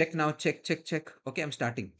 Check now, check. Okay, I'm starting.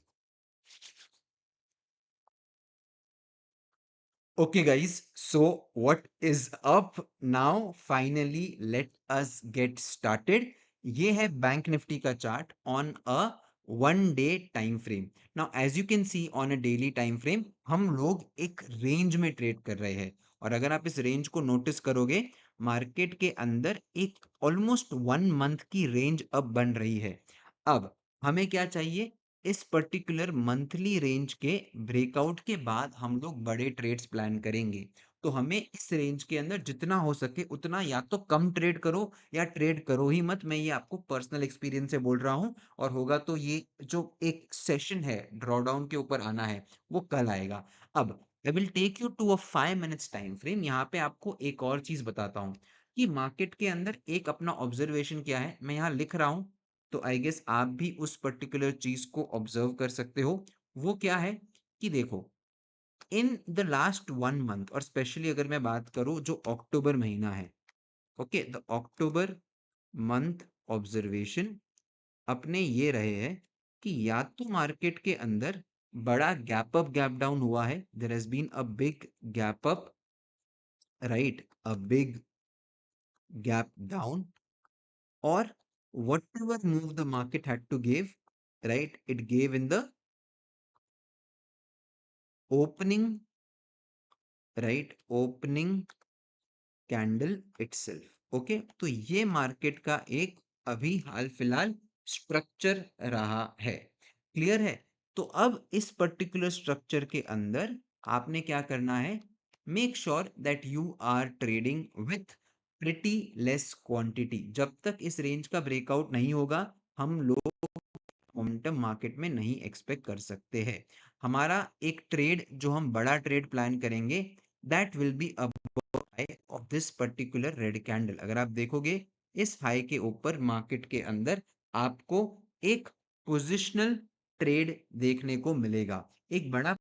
Okay, guys. So, what is up now? Finally, let us get started. ये है bank Nifty का chart on a 1 day time frame. Now as you can see on a daily time frame हम लोग एक range में trade कर रहे हैं. और अगर आप इस रेंज को नोटिस करोगे, मार्केट के अंदर एक ऑलमोस्ट 1 मंथ की रेंज अब बन रही है. अब हमें क्या चाहिए? इस पर्टिकुलर मंथली रेंज के ब्रेकआउट के बाद हम लोग बड़े ट्रेड्स प्लान करेंगे. तो हमें इस रेंज के अंदर जितना हो सके उतना या तो कम ट्रेड करो या ट्रेड करो ही मत. मैं ये आपको पर्सनल एक्सपीरियंस से बोल रहा हूँ. और होगा तो ये जो एक सेशन है ड्रॉडाउन के ऊपर आना है वो कल आएगा. अब I will take you to a 5 minutes time frame. यहाँ पे आपको एक और चीज बताता हूँ कि मार्केट के अंदर एक अपना ऑब्जर्वेशन क्या है. मैं यहाँ लिख रहा हूँ, तो आई गेस आप भी उस पर्टिकुलर चीज को ऑब्जर्व कर सकते हो. वो क्या है कि देखो, इन द लास्ट 1 मंथ और स्पेशली अगर मैं बात करूं जो अक्टूबर महीना है, okay, the October month observation अपने ये रहे हैं कि या तो मार्केट के अंदर बड़ा गैप अप गैप डाउन हुआ है. There has been a big gap up, right, a big gap down. Or whatever move the market had to give, right, it gave in the opening, right, opening candle itself. Okay, तो ये market का एक अभी हाल फिलहाल structure रहा है. Clear है? तो अब इस पर्टिकुलर स्ट्रक्चर के अंदर आपने क्या करना है? Make sure that you are trading with pretty less quantity. जब तक इस रेंज का ब्रेकआउट नहीं होगा हम लोग मोमेंटम मार्केट में नहीं एक्सपेक्ट कर सकते हैं. हमारा एक ट्रेड जो हम बड़ा ट्रेड प्लान करेंगे, that will be above high of this particular red candle. अगर आप देखोगे इस हाई के ऊपर मार्केट के अंदर आपको एक पोजिशनल ट्रेड देखने को मिलेगा. एक बड़ा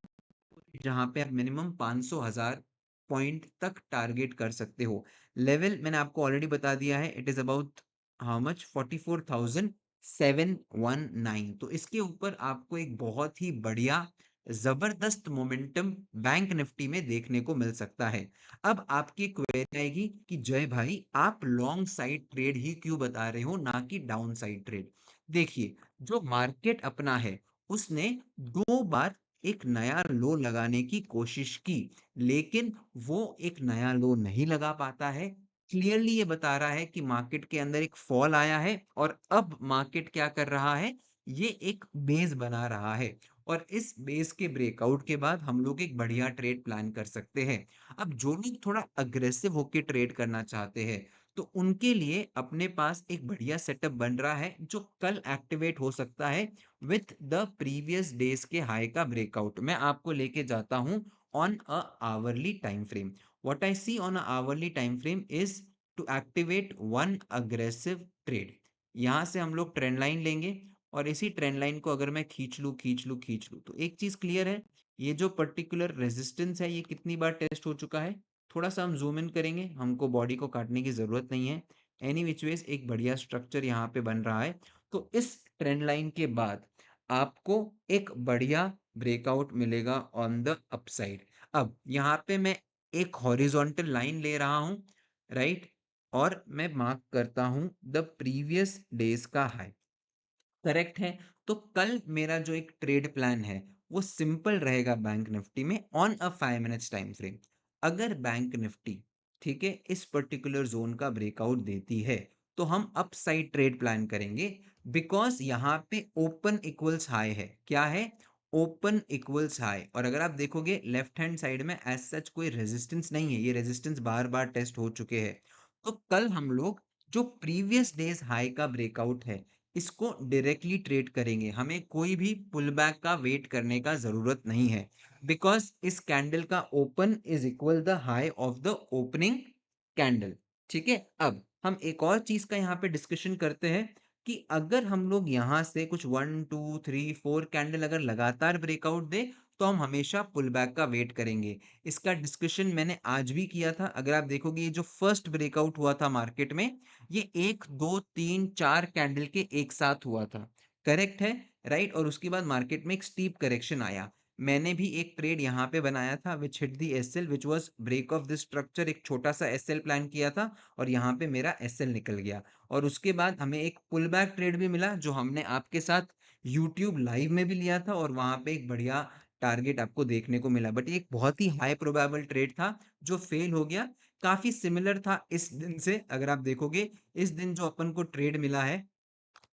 जहां पे आप मिनिमम 500,000 पॉइंट तक टारगेट कर सकते हो. लेवल मैंने आपको ऑलरेडी बता दिया है. It is about how much? 44,719. तो इसके ऊपर आपको एक बहुत ही बढ़िया जबरदस्त मोमेंटम बैंक निफ्टी में देखने को मिल सकता है. अब आपकी क्वेरी आएगी कि जय भाई आप लॉन्ग साइड ट्रेड ही क्यों बता रहे हो ना कि डाउन साइड ट्रेड. देखिए, जो मार्केट अपना है उसने 2 बार एक नया लो लगाने की कोशिश की, लेकिन वो एक नया लो नहीं लगा पाता है. क्लियरली ये बता रहा है कि मार्केट के अंदर एक फॉल आया है और अब मार्केट क्या कर रहा है? ये एक बेस बना रहा है. और इस बेस के ब्रेकआउट के बाद हम लोग एक बढ़िया ट्रेड प्लान कर सकते हैं. अब जो लोग थोड़ा अग्रेसिव होके ट्रेड करना चाहते हैं, तो उनके लिए अपने पास एक बढ़िया सेटअप बन रहा है जो कल एक्टिवेट हो सकता है विथ द प्रीवियस डेज के हाई का ब्रेकआउट. मैं आपको लेके जाता हूं on a hourly time frame. What I see on a hourly time frame is to activate one aggressive trade. यहां से हम लोग ट्रेंड लाइन लेंगे और इसी ट्रेंड लाइन को अगर मैं खींच लूं तो एक चीज क्लियर है. ये जो पर्टिकुलर रेजिस्टेंस है ये कितनी बार टेस्ट हो चुका है? थोड़ा सा हम जूम इन करेंगे, हमको बॉडी को काटने की जरूरत नहीं है. एनी विच वेज एक बढ़िया स्ट्रक्चर यहाँ पे बन रहा है. तो इस ट्रेंड लाइन के बाद आपको एक बढ़िया ब्रेकआउट मिलेगा ऑन द अपसाइड. अब यहाँ पे मैं एक हॉरिजॉन्टल लाइन ले रहा हूँ, राइट, और मैं मार्क करता हूँ द प्रीवियस डेज का हाई. करेक्ट है? तो कल मेरा जो एक ट्रेड प्लान है वो सिंपल रहेगा बैंक निफ्टी में on a 5 minutes time frame. अगर बैंक निफ्टी, ठीक है, इस पर्टिकुलर जोन का ब्रेकआउट देती है तो हम अप साइड ट्रेड प्लान करेंगे. बिकॉज यहाँ पे ओपन इक्वल्स हाई है. क्या है? Open equals high. और अगर आप देखोगे लेफ्ट हैंड साइड में एज सच कोई रेजिस्टेंस नहीं है, ये रेजिस्टेंस बार बार टेस्ट हो चुके हैं. तो कल हम लोग जो प्रीवियस डेज हाई का ब्रेकआउट है इसको डायरेक्टली ट्रेड करेंगे. हमें कोई भी पुल बैक का वेट करने का जरूरत नहीं है. बिकॉज इस कैंडल का open is equal the high of the opening candle. ठीक है? अब हम एक और चीज का यहाँ पे डिस्कशन करते हैं कि अगर हम लोग यहाँ से कुछ 1 2 3 4 कैंडल अगर लगातार ब्रेकआउट दे तो हम हमेशा पुल बैक का वेट करेंगे. इसका डिस्कशन मैंने आज भी किया था. अगर आप देखोगे ये जो फर्स्ट ब्रेकआउट हुआ था मार्केट में, ये 1 2 3 4 कैंडल के एक साथ हुआ था. करेक्ट है, राइट? और उसके बाद मार्केट में एक स्टीप करेक्शन आया। मैंने भी एक ट्रेड यहाँ पे बनाया था which hit the SL which was break of this structure, एक छोटा-सा एसएल प्लान किया था और यहाँ पे मेरा एसएल निकल गया। और उसके बाद हमें एक पुल बैक ट्रेड भी मिला जो हमने आपके साथ यूट्यूब लाइव में भी लिया था और वहाँ पे एक बढ़िया टारगेट आपको देखने को मिला। बट ये एक बहुत ही हाई प्रोबेबल ट्रेड था जो फेल हो गया। काफ़ी सिमिलर था इस दिन से, अगर आप देखोगे इस दिन जो अपन को ट्रेड मिला है,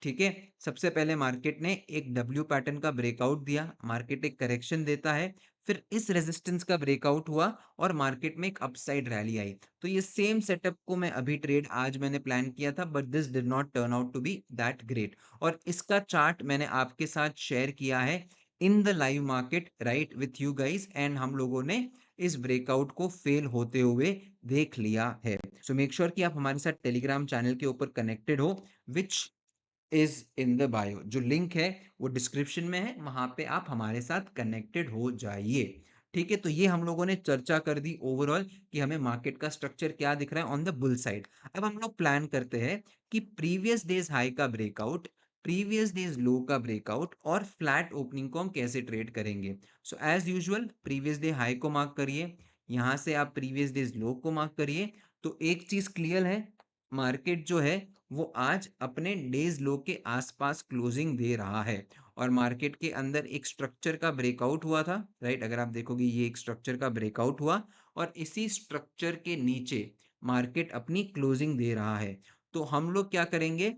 ठीक है? सबसे पहले मार्केट ने एक डब्ल्यू पैटर्न का ब्रेकआउट दिया, मार्केट एक करेक्शन देता है, फिर इस रेजिस्टेंस का ब्रेकआउट हुआ और मार्केट में एक अपसाइड रैली आई। तो ये सेम सेटअप को मैं अभी ट्रेड आज मैंने प्लान किया था, but this did not turn out to be that great. और इसका चार्ट मैंने आपके साथ शेयर किया है in the live market, right, with you guys, and हम लोगों ने इस ब्रेकआउट को फेल होते हुए देख लिया है। सो मेक श्योर कि आप हमारे साथ टेलीग्राम चैनल के ऊपर कनेक्टेड हो, which is in the bio. जो लिंक है वो डिस्क्रिप्शन में है, वहां पे आप हमारे साथ कनेक्टेड हो जाइए। ठीक है, तो ये हम लोगों ने चर्चा कर दी ओवरऑल कि हमें मार्केट का स्ट्रक्चर क्या दिख रहा है ऑन द बुल साइड। अब हम लोग प्लान करते हैं कि प्रीवियस डेज हाई का ब्रेकआउट, प्रीवियस डेज लो का ब्रेकआउट और फ्लैट ओपनिंग को हम कैसे ट्रेड करेंगे। So as usual previous day high को मार्क करिए, यहां से आप प्रीवियस डेज लो को मार्क करिए। तो एक चीज क्लियर है, मार्केट जो है वो आज अपने डेज लो के आसपास क्लोजिंग दे रहा है और मार्केट के अंदर एक स्ट्रक्चर का ब्रेकआउट हुआ था, राइट? अगर आप देखोगे ये एक स्ट्रक्चर का ब्रेकआउट हुआ और इसी स्ट्रक्चर के नीचे मार्केट अपनी क्लोजिंग दे रहा है। तो हम लोग क्या करेंगे,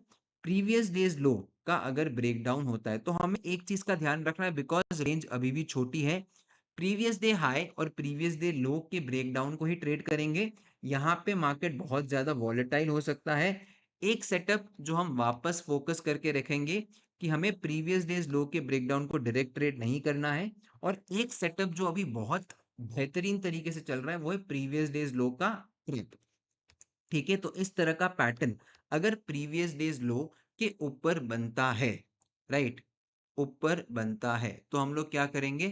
प्रीवियस डेज लो का अगर ब्रेकडाउन होता है तो हमें एक चीज का ध्यान रखना है, बिकॉज रेंज अभी भी छोटी है। प्रीवियस डे हाई और प्रीवियस डे लो के ब्रेकडाउन को ही ट्रेड करेंगे। यहाँ पे मार्केट बहुत ज्यादा वॉलेटाइल हो सकता है। एक सेटअप जो हम वापस फोकस करके रखेंगे कि हमें प्रीवियस डेज लो के ब्रेकडाउन को डायरेक्ट ट्रेड नहीं करना है, और एक सेटअप जो अभी बहुत बेहतरीन तरीके से चल रहा है वो है प्रीवियस डेज लो का ट्रेड। ठीक है, तो इस तरह का पैटर्न अगर प्रीवियस डेज लो के ऊपर बनता है, राइट, ऊपर बनता है, तो हम लोग क्या करेंगे,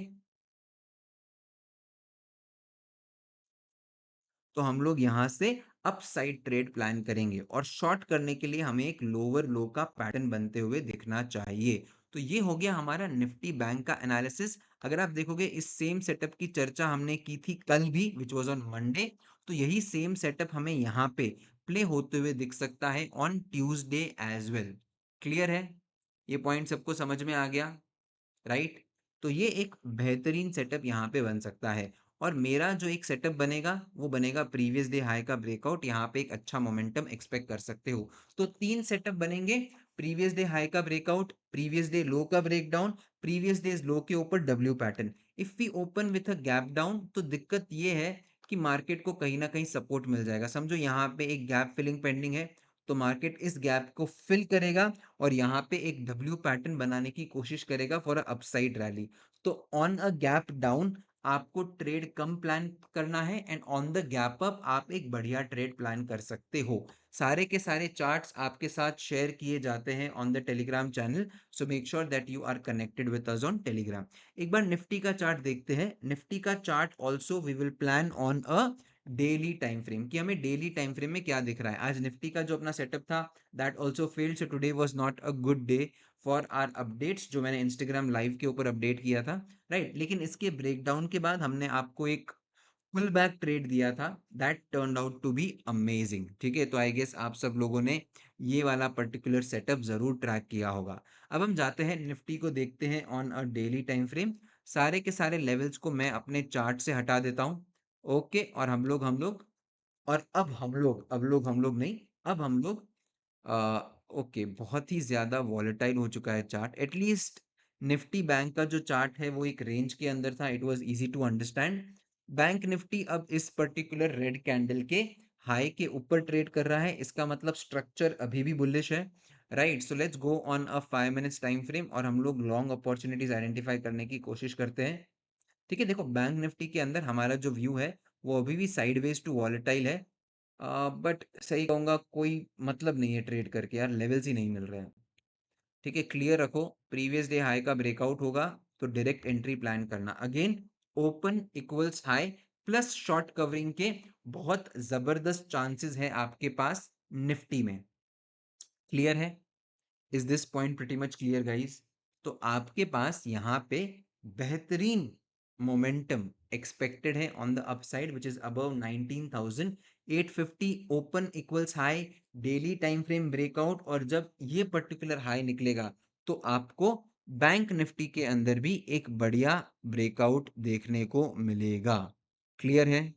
तो हम लोग यहाँ से अपसाइड ट्रेड प्लान करेंगे और शॉर्ट करने के लिए हमें एक लोअर लो का पैटर्न बनते हुए दिखना चाहिए। तो ये हो गया हमारा निफ्टी बैंक का एनालिसिस। अगर आप देखोगे इस सेम सेटअप की चर्चा हमने की थी कल भी, विच वाज ऑन मंडे। तो यही सेम सेटअप हमें यहाँ पे प्ले होते हुए दिख सकता है on Tuesday as well. Clear है? ये पॉइंट सबको समझ में आ गया, राइट? तो ये एक बेहतरीन सेटअप यहाँ पे बन सकता है। और मेरा जो एक सेटअप बनेगा वो बनेगा प्रीवियस डे हाई का ब्रेकआउट, यहाँ पे एक अच्छा मोमेंटम एक्सपेक्ट कर सकते हो। तो तीन सेटअप बनेंगे, प्रीवियस डे हाई का ब्रेकआउट, प्रीवियस डे लो का ब्रेकडाउन, प्रीवियस डे लो के ऊपर W pattern. If we open with a gap down तो दिक्कत ये है कि मार्केट को कहीं ना कहीं सपोर्ट मिल जाएगा। समझो यहाँ पे एक गैप फिलिंग पेंडिंग है, तो मार्केट इस गैप को फिल करेगा और यहाँ पे एक डब्ल्यू पैटर्न बनाने की कोशिश करेगा फॉर अ अपसाइड रैली। तो ऑन अ गैप डाउन आपको ट्रेड कम प्लान करना है and on the gap up आप एक बढ़िया ट्रेड प्लान कर सकते हो। सारे के सारे चार्ट्स आपके साथ शेयर किए जाते हैं on the Telegram channel, so make sure that you are connected with us on Telegram. एक बार निफ्टी का चार्ट देखते हैं। निफ्टी का chart also we will plan on a daily time frame, कि हमें डेली टाइम फ्रेम में क्या दिख रहा है। आज निफ्टी का जो अपना सेटअप था that also failed, so today was not a good day for our updates, जो मैंने इंस्टाग्राम लाइव के ऊपर अपडेट किया था, राइट? लेकिन इसके ब्रेकडाउन के बाद हमने आपको एक फुल बैक ट्रेड दिया था that turned out to be amazing. ठीक है, तो आई गेस आप सब लोगों ने ये वाला पर्टिकुलर सेटअप जरूर ट्रैक किया होगा। अब हम जाते हैं निफ्टी को देखते हैं on a daily time frame. सारे के सारे लेवल्स को मैं अपने चार्ट से हटा देता हूँ। ओके, और हम लोग और अब हम लोग नहीं, अब हम लोग ओके, बहुत ही ज़्यादा वॉलेटाइल हो चुका है चार्ट। एटलीस्ट निफ्टी बैंक का जो चार्ट है वो एक रेंज के अंदर था, it was easy to understand. Bank Nifty अब इस पर्टिकुलर रेड कैंडल के हाई के ऊपर ट्रेड कर रहा है, इसका मतलब स्ट्रक्चर अभी भी बुलिश है, right? So let's go on a 5 minutes time frame और हम लोग लॉन्ग अपॉर्चुनिटीज आइडेंटिफाई करने की कोशिश करते हैं। ठीक है, देखो बैंक निफ्टी के अंदर हमारा जो व्यू है वो अभी भी साइडवेज टू वॉलेटाइल है, बट सही कहूंगा कोई मतलब नहीं है ट्रेड करके यार, लेवल्स ही नहीं मिल रहे हैं। ठीक है, क्लियर रखो, प्रीवियस डे हाई का ब्रेकआउट होगा तो डायरेक्ट एंट्री प्लान करना। Again open equals high plus short covering के बहुत जबरदस्त चांसेस है आपके पास निफ्टी में। क्लियर है? Is this point pretty much clear guys? तो आपके पास यहाँ पे बेहतरीन मोमेंटम एक्सपेक्टेड है on the upside which is above 19,850, open equals high, daily time frame breakout, और जब ये पर्टिकुलर हाई निकलेगा तो आपको बैंक निफ्टी के अंदर भी एक बढ़िया ब्रेकआउट देखने को मिलेगा। क्लियर है?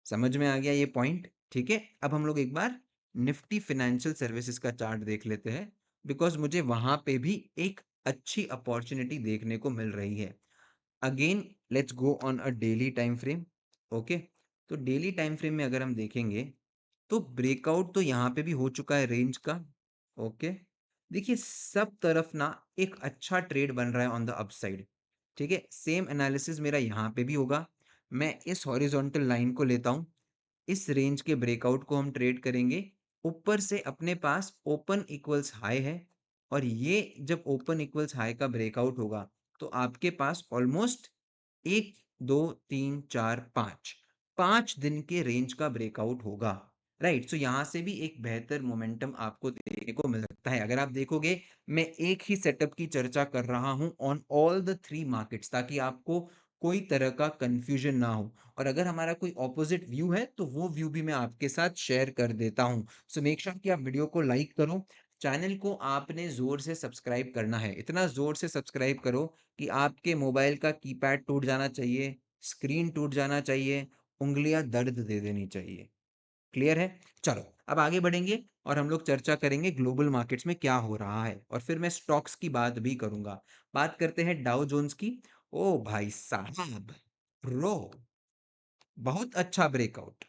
समझ में आ गया ये पॉइंट? ठीक है, अब हम लोग एक बार निफ्टी फिनेंशियल सर्विसेज का चार्ट देख लेते हैं, बिकॉज मुझे वहां पे भी एक अच्छी अपॉर्चुनिटी देखने को मिल रही है। Again let's go on a daily time frame. Okay, तो डेली टाइम फ्रेम में अगर हम देखेंगे तो ब्रेकआउट तो यहाँ पे भी हो चुका है रेंज का। ओके, देखिए सब तरफ ना एक अच्छा ट्रेड बन रहा है ऑन द अपसाइड। ठीक है, सेम एनालिसिस मेरा यहाँ पे भी होगा। मैं इस हॉरिजॉन्टल लाइन को लेता हूँ, इस रेंज के ब्रेकआउट को हम ट्रेड करेंगे। ऊपर से अपने पास ओपन इक्वल्स हाई है, और ये जब ओपन इक्वल्स हाई का ब्रेकआउट होगा तो आपके पास ऑलमोस्ट 1 2 3 4 5 5 दिन के रेंज का ब्रेकआउट होगा। राइट, सो यहाँ से भी एक बेहतर मोमेंटम आपको देखने को मिल सकता है। अगर आप देखोगे, मैं एक ही सेटअप की चर्चा कर रहा हूँ ऑन ऑल द 3 मार्केट्स, ताकि आपको कोई तरह का कंफ्यूजन ना हो। और अगर हमारा कोई ऑपोजिट व्यू है तो वो व्यू भी मैं आपके साथ शेयर कर देता हूँ। सो मेक श्योर कि आप वीडियो को लाइक करो, चैनल को आपने जोर से सब्सक्राइब करना है, इतना जोर से सब्सक्राइब करो कि आपके मोबाइल का कीपैड टूट जाना चाहिए, स्क्रीन टूट जाना चाहिए, उंगलियां दर्द दे देनी चाहिए। क्लियर है? चलो अब आगे बढ़ेंगे और हम लोग चर्चा करेंगे ग्लोबल मार्केट्स में क्या हो रहा है, और फिर मैं स्टॉक्स की बात भी करूंगा। बात करते हैं डाउ जोन्स की। ओ भाई साहब, रो बहुत अच्छा ब्रेकआउट,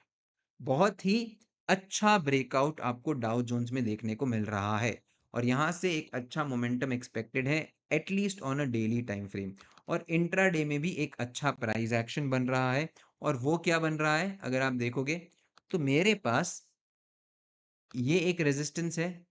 बहुत ही अच्छा ब्रेकआउट आपको डाउ जोन्स में देखने को मिल रहा है, और यहाँ से एक अच्छा मोमेंटम एक्सपेक्टेड है at least on a daily time frame. और इंट्राडे में भी एक अच्छा प्राइस एक्शन बन रहा है, और वो क्या बन रहा है अगर आप देखोगे तो मेरे पास ये एक रेजिस्टेंस है,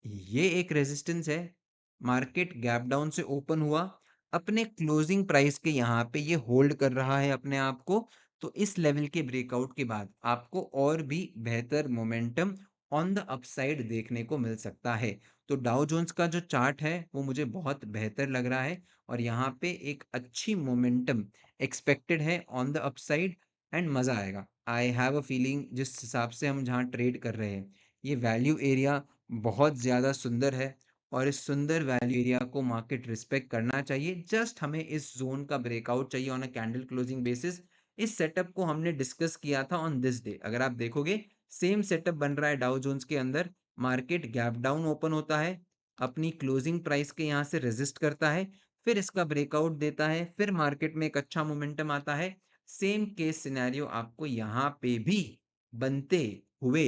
ये एक रेजिस्टेंस है, मार्केट गैप डाउन से ओपन हुआ, अपने क्लोजिंग प्राइस के यहाँ पे ये होल्ड कर रहा है अपने आप को। तो इस लेवल के ब्रेकआउट के बाद आपको और भी बेहतर मोमेंटम ऑन द अपसाइड देखने को मिल सकता है। तो डाउ जोन्स का जो चार्ट है वो मुझे बहुत बेहतर लग रहा है, और यहाँ पे एक अच्छी मोमेंटम एक्सपेक्टेड है ऑन द अपसाइड, एंड मज़ा आएगा। आई हैव अ फीलिंग जिस हिसाब से हम जहाँ ट्रेड कर रहे हैं, ये वैल्यू एरिया बहुत ज़्यादा सुंदर है, और इस सुंदर वैल्यू एरिया को मार्केट रिस्पेक्ट करना चाहिए। जस्ट हमें इस जोन का ब्रेकआउट चाहिए on a candle closing basis. इस सेटअप को हमने डिस्कस किया था ऑन दिस डे, अगर आप देखोगे सेम सेटअप बन रहा है डाउ जोन्स के अंदर। मार्केट गैप डाउन ओपन होता है, अपनी क्लोजिंग प्राइस के यहाँ से रेजिस्ट करता है, फिर इसका ब्रेकआउट देता है, फिर मार्केट में एक अच्छा मोमेंटम आता है। सेम केस सिनेरियो आपको यहाँ पे भी बनते हुए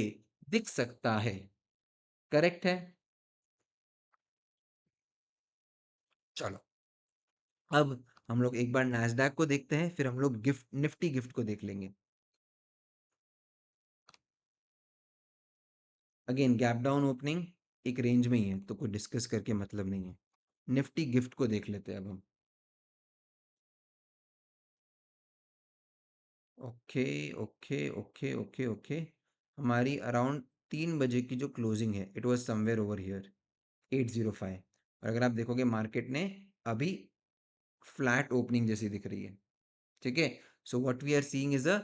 दिख सकता है। करेक्ट है? चलो अब हम लोग एक बार नैस्डैक को देखते हैं, फिर हम लोग गिफ्ट निफ्टी गिफ्ट को देख लेंगे। अगेन गैप डाउन ओपनिंग, एक रेंज में ही है तो कोई डिस्कस करके मतलब नहीं है। निफ्टी गिफ्ट को देख लेते हैं अब हम। Okay okay okay okay okay, हमारी अराउंड 3 बजे की जो क्लोजिंग है it was somewhere over here 805, और अगर आप देखोगे मार्केट ने अभी फ्लैट ओपनिंग जैसी दिख रही है। ठीक है, so what we are seeing is a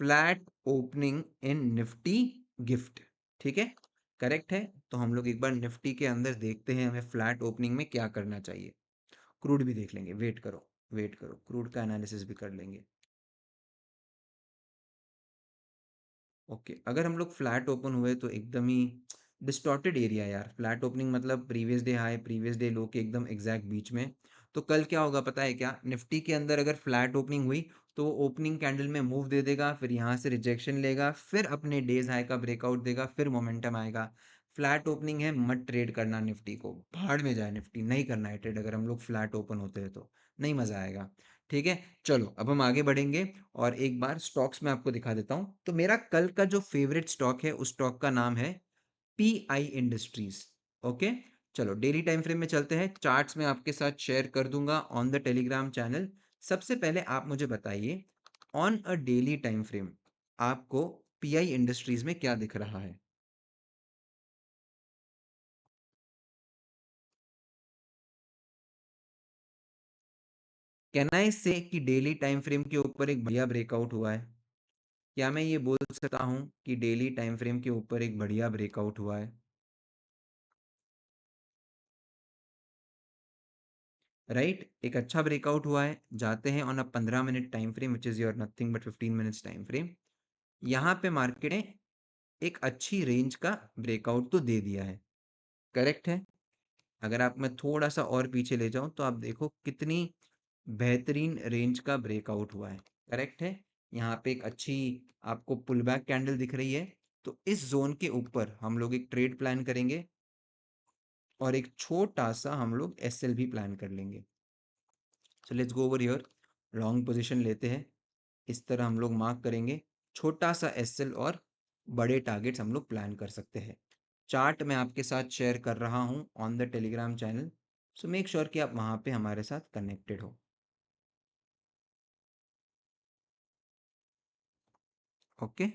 flat opening in Nifty gift. ठीक है, करेक्ट है। तो हम लोग एक बार निफ्टी के अंदर देखते हैं हमें फ्लैट ओपनिंग में क्या करना चाहिए। क्रूड भी देख लेंगे, वेट करो, वेट करो, क्रूड का एनालिसिस भी कर लेंगे। ओके, अगर हम लोग फ्लैट ओपन हुए तो एकदम ही डिस्टॉर्टेड एरिया यार, फ्लैट ओपनिंग मतलब previous day high previous day low के एकदम एग्जैक्ट बीच में। तो कल क्या होगा पता है क्या? निफ्टी के अंदर अगर फ्लैट ओपनिंग हुई तो ओपनिंग कैंडल में मूव दे देगा, फिर यहाँ से रिजेक्शन लेगा, फिर अपने डेज हाई का ब्रेकआउट देगा, फिर मोमेंटम आएगा। फ्लैट ओपनिंग है, मत ट्रेड करना निफ्टी को, भाड़ में जाए निफ्टी, नहीं करना है ट्रेड अगर हम लोग फ्लैट ओपन होते हैं तो, नहीं मजा आएगा। ठीक है, चलो अब हम आगे बढ़ेंगे, और एक बार स्टॉक्स में आपको दिखा देता हूँ। तो मेरा कल का जो फेवरेट स्टॉक है उस स्टॉक का नाम है पीआई इंडस्ट्रीज। ओके, चलो डेली टाइम फ्रेम में चलते हैं, चार्ट्स में आपके साथ शेयर कर दूंगा ऑन द टेलीग्राम चैनल। सबसे पहले आप मुझे बताइए on a daily time frame आपको पीआई इंडस्ट्रीज में क्या दिख रहा है? कैन आई से कि डेली टाइम फ्रेम के ऊपर एक बढ़िया ब्रेकआउट हुआ है? क्या मैं ये बोल सकता हूँ कि डेली टाइम फ्रेम के ऊपर एक बढ़िया ब्रेकआउट हुआ है? राइट, एक अच्छा ब्रेकआउट हुआ है। जाते हैं on a 15 minute time frame which is your nothing but 15 minutes time frame. यहाँ पे मार्केट ने एक अच्छी रेंज का ब्रेकआउट तो दे दिया है, करेक्ट है। अगर आप मैं थोड़ा सा और पीछे ले जाऊं तो आप देखो कितनी बेहतरीन रेंज का ब्रेकआउट हुआ है, करेक्ट है। यहाँ पे एक अच्छी आपको पुल बैक कैंडल दिख रही है। तो इस जोन के ऊपर हम लोग एक ट्रेड प्लान करेंगे और एक छोटा सा हम लोग एसएल भी प्लान कर लेंगे। So let's go over here. Long position लेते हैं, इस तरह हम लोग मार्क करेंगे छोटा सा एसएल, और बड़े टारगेट्स हम लोग प्लान कर सकते हैं। चार्ट मैं आपके साथ शेयर कर रहा हूँ on the Telegram channel, so make sure कि आप वहाँ पे हमारे साथ कनेक्टेड हो। ओके,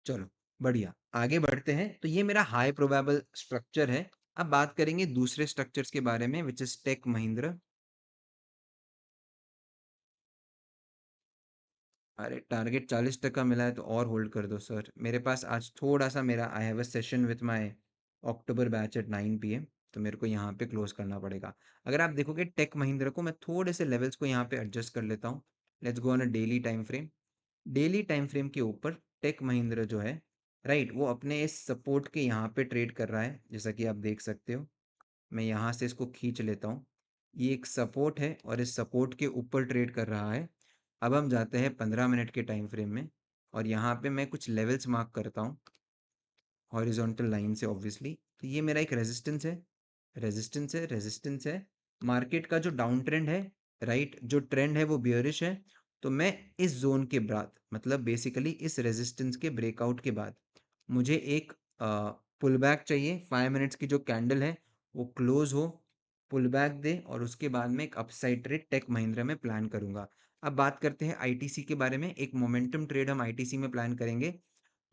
चलो बढ़िया, आगे बढ़ते हैं। तो ये मेरा हाई प्रोबेबल स्ट्रक्चर है। अब बात करेंगे दूसरे स्ट्रक्चर्स के बारे में विच इज टेक महिंद्रा। अरे टारगेट 40% मिला है तो और होल्ड कर दो सर। मेरे पास आज थोड़ा सा मेरा I have a session with my October batch at 9 PM, तो मेरे को यहाँ पे क्लोज करना पड़ेगा। अगर आप देखोगे टेक महिंद्रा को, मैं थोड़े से लेवल्स को यहाँ पे एडजस्ट कर लेता हूँ। Let's go on a daily time frame. Daily time frame के ऊपर टेक महिंद्रा जो है, राइट, वो अपने इस सपोर्ट के यहाँ पे ट्रेड कर रहा है, जैसा कि आप देख सकते हो। मैं यहाँ से इसको खींच लेता हूँ। ये एक सपोर्ट है और इस सपोर्ट के ऊपर ट्रेड कर रहा है। अब हम जाते हैं 15 मिनट के टाइम फ्रेम में, और यहाँ पे मैं कुछ लेवल्स मार्क करता हूँ हॉरिजॉन्टल लाइन से ऑब्वियसली। तो ये मेरा एक रेजिस्टेंस है, रेजिस्टेंस है, रेजिस्टेंस है। मार्केट का जो डाउन ट्रेंड है, राइट, जो ट्रेंड है वो बियरिश है। तो मैं इस जोन के बाद, मतलब बेसिकली इस रेजिस्टेंस के ब्रेकआउट के बाद, मुझे एक पुल बैक चाहिए। 5 मिनट्स की जो कैंडल है वो क्लोज हो, पुल बैक दे, और उसके बाद में एक अपसाइड ट्रेड टेक महिंद्रा में प्लान करूंगा। अब बात करते हैं आईटीसी के बारे में। एक मोमेंटम ट्रेड हम आईटीसी में प्लान करेंगे।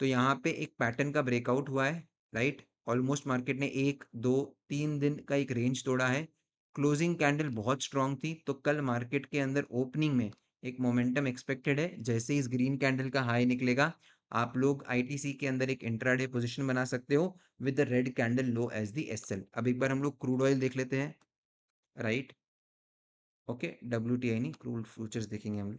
तो यहाँ पे एक पैटर्न का ब्रेकआउट हुआ है, राइट। ऑलमोस्ट मार्केट ने 1 2 3 दिन का एक रेंज तोड़ा है। क्लोजिंग कैंडल बहुत स्ट्रांग थी, तो कल मार्केट के अंदर ओपनिंग में एक मोमेंटम एक्सपेक्टेड है। जैसे ही इस ग्रीन कैंडल का हाई निकलेगा, आप लोग आईटीसी के अंदर एक इंट्राडे पोजीशन बना सकते हो with the red candle low as the SL. अब एक बार हम लोग क्रूड ऑयल देख लेते हैं, राइट। ओके, डब्ल्यूटीआई नहीं, क्रूड फ्यूचर्स देखेंगे हम लोग।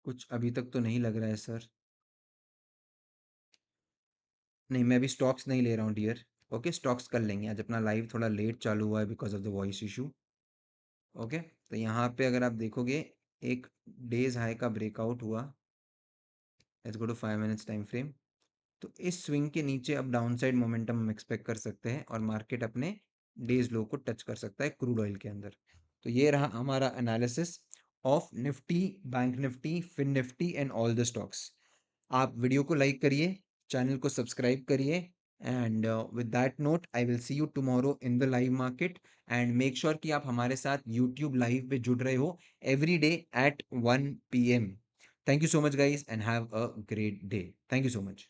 कुछ अभी तक तो नहीं लग रहा है सर। नहीं, मैं अभी स्टॉक्स नहीं ले रहा हूँ डियर। ओके, स्टॉक्स कर लेंगे आज। अपना लाइव थोड़ा लेट चालू हुआ है because of the voice issue. Okay, तो यहाँ पे अगर आप देखोगे एक डेज हाई का ब्रेकआउट हुआ। Let's go to 5 minutes time frame. तो इस स्विंग के नीचे अब डाउन साइड मोमेंटम हम एक्सपेक्ट कर सकते हैं, और मार्केट अपने डेज लो को टच कर सकता है क्रूड ऑयल के अंदर। तो ये रहा हमारा analysis of Nifty, bank Nifty, fin Nifty and all the stocks. आप वीडियो को लाइक करिए, चैनल को सब्सक्राइब करिए, and with that note I will see you tomorrow in the live market. And make sure कि आप हमारे साथ YouTube live पे जुड़ रहे हो every day at 1 PM। Thank you so much guys and have a great day. Thank you so much.